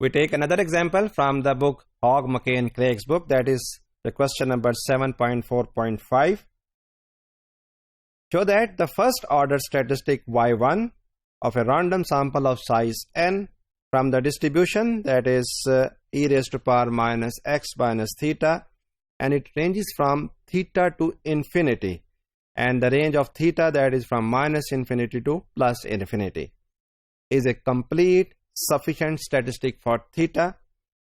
We take another example from the book Hogg, McKay and Craig's book, that is the question number 7.4.5. Show that the first order statistic y1 of a random sample of size n from the distribution, that is e raised to power minus x minus theta, and it ranges from theta to infinity, and the range of theta, that is from minus infinity to plus infinity, is a complete sufficient statistic for theta.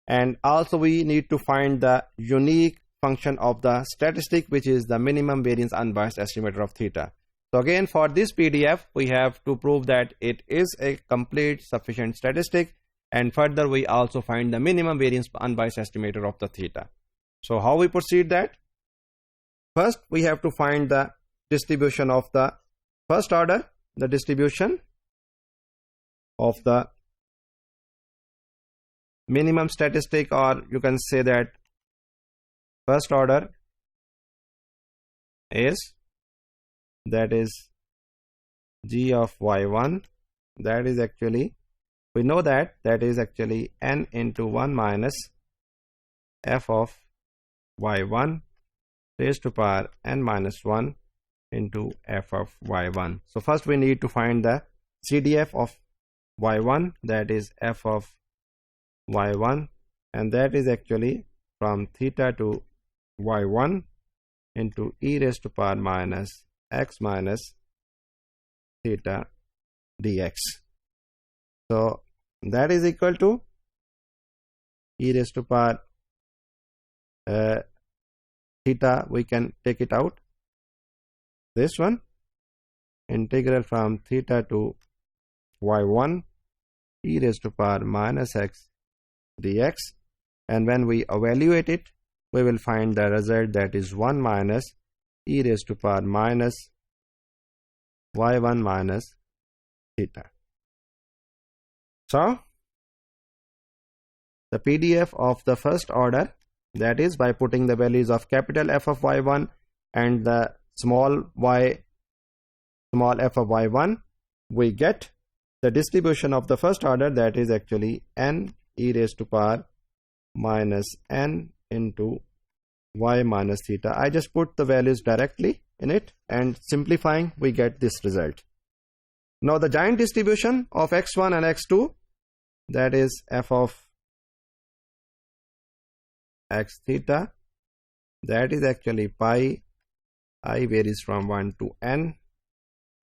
And also we need to find the unique function of the statistic, which is the minimum variance unbiased estimator of theta. So again, for this PDF we have to prove that it is a complete sufficient statistic, and further we also find the minimum variance unbiased estimator of the theta. So how we proceed that? First we have to find the distribution of the first order, the distribution of the minimum statistic, or you can say that first order is, that is g of y1, that is actually, we know that that is actually n into 1 minus f of y1 raised to power n minus 1 into f of y1. So first we need to find the CDF of y1, that is f of y1, and that is actually from theta to y1 into e raised to power minus x minus theta dx. So that is equal to e raised to power theta, we can take it out, this one, integral from theta to y1 e raised to power minus x dx, and when we evaluate it we will find the result, that is 1 minus e raised to power minus y1 minus theta. So the PDF of the first order, that is by putting the values of capital F of y1 and the small y, small f of y1, we get the distribution of the first order, that is actually n e raised to power minus n into y minus theta. I just put the values directly in it, and simplifying we get this result. Now the giant distribution of x1 and x2, that is f of x theta, that is actually pi I varies from 1 to n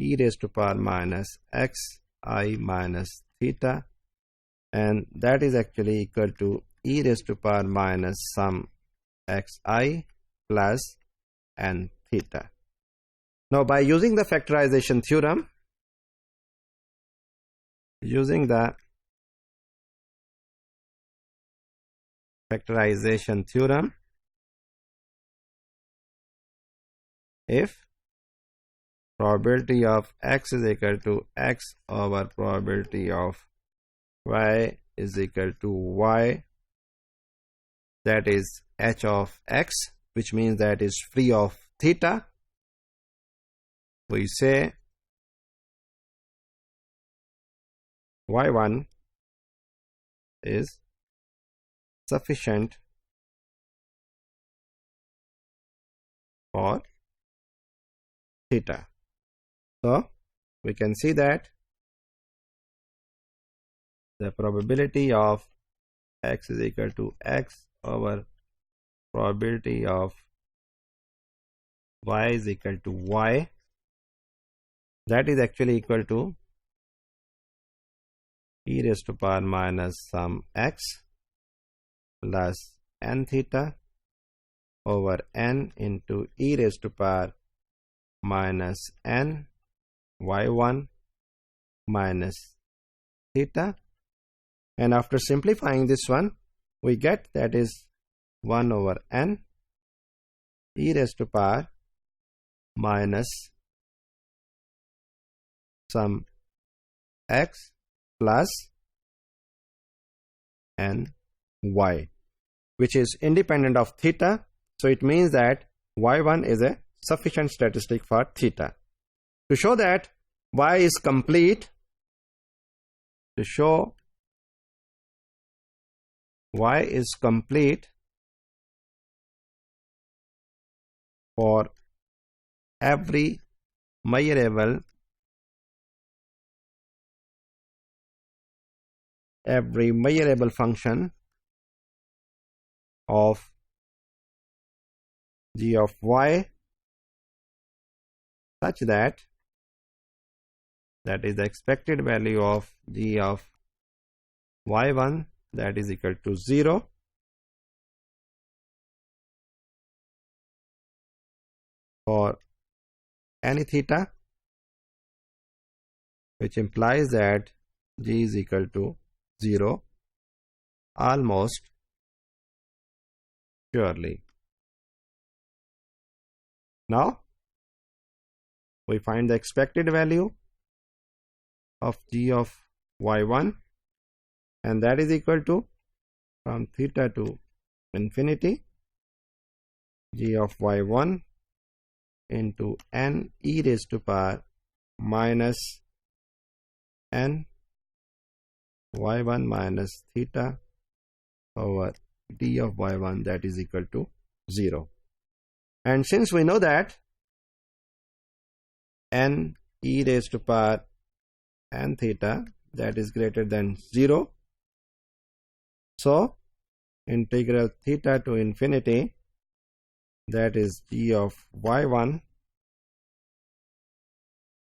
e raised to power minus x I minus theta, and that is actually equal to e raised to power minus some xi plus n theta. Now by using the factorization theorem, if probability of x is equal to x over probability of y is equal to y, that is h of x, which means that is free of theta, we say y1 is sufficient for theta. So we can see that the probability of x is equal to x over probability of y is equal to y, that is actually equal to e raised to power minus some x plus n theta over n into e raised to power minus n y1 minus theta, and after simplifying this one we get that is 1 over n e raised to power minus some x plus n y, which is independent of theta. So it means that y1 is a sufficient statistic for theta. To show that y is complete, to show Y is complete for every measurable function of g of y such that is the expected value of g of y1 that is equal to 0 for any theta, which implies that g is equal to 0 almost surely. Now we find the expected value of g of y1, and that is equal to, from theta to infinity, g of y1 into n e raised to power minus n y1 minus theta over d of y1 that is equal to 0. And since we know that n e raised to power n theta that is greater than 0, so integral theta to infinity, that is g of y1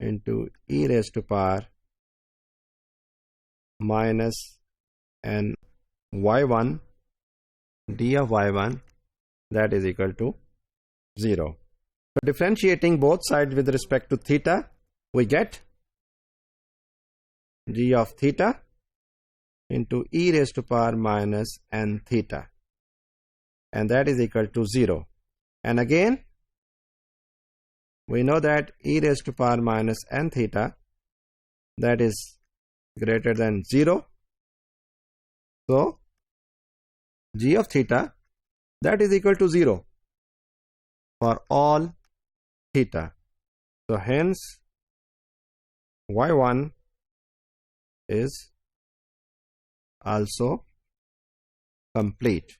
into e raised to power minus n y1 d of y1 that is equal to 0. So differentiating both sides with respect to theta, we get g of theta into e raised to power minus n theta, and that is equal to 0. And again, we know that e raised to power minus n theta that is greater than 0. So g of theta that is equal to 0 for all theta. So hence y1 is also complete.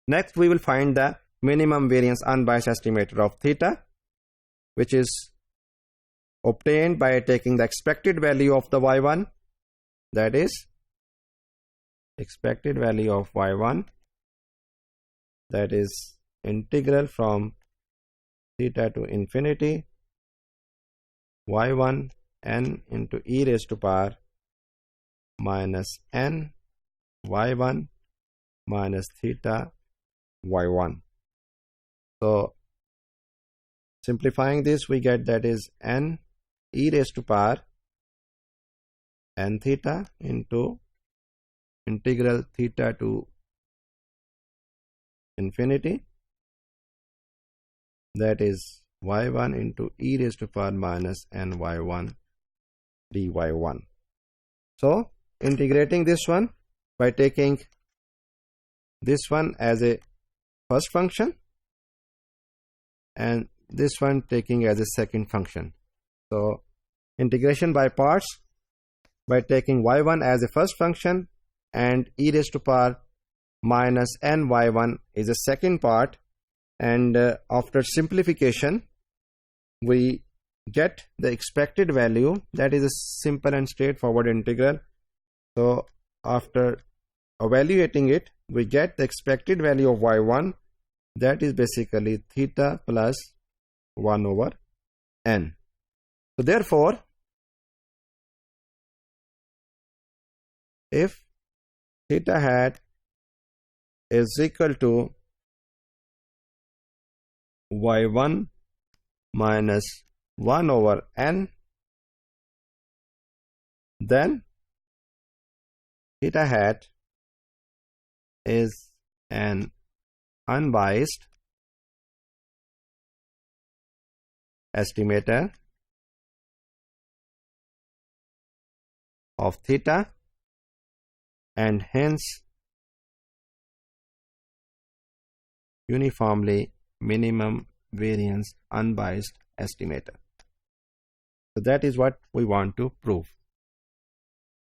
Next we will find the minimum variance unbiased estimator of theta, which is obtained by taking the expected value of the y1, that is expected value of y1, that is integral from theta to infinity y1 n into e raised to power minus n y1 minus theta y1. So simplifying this, we get that is n e raised to power n theta into integral theta to infinity, that is y1 into e raised to power minus n y1 dy1. So integrating this one by taking this one as a first function and this one taking as a second function. So integration by parts by taking y1 as a first function and e raised to power minus n y1 is a second part, and after simplification we get the expected value, that is a simple and straightforward integral. So after evaluating it, we get the expected value of y1, that is basically theta plus 1 over n. So therefore, if theta hat is equal to y1 minus 1 over n, then theta hat is an unbiased estimator of theta and hence uniformly minimum variance unbiased estimator. So that is what we want to prove.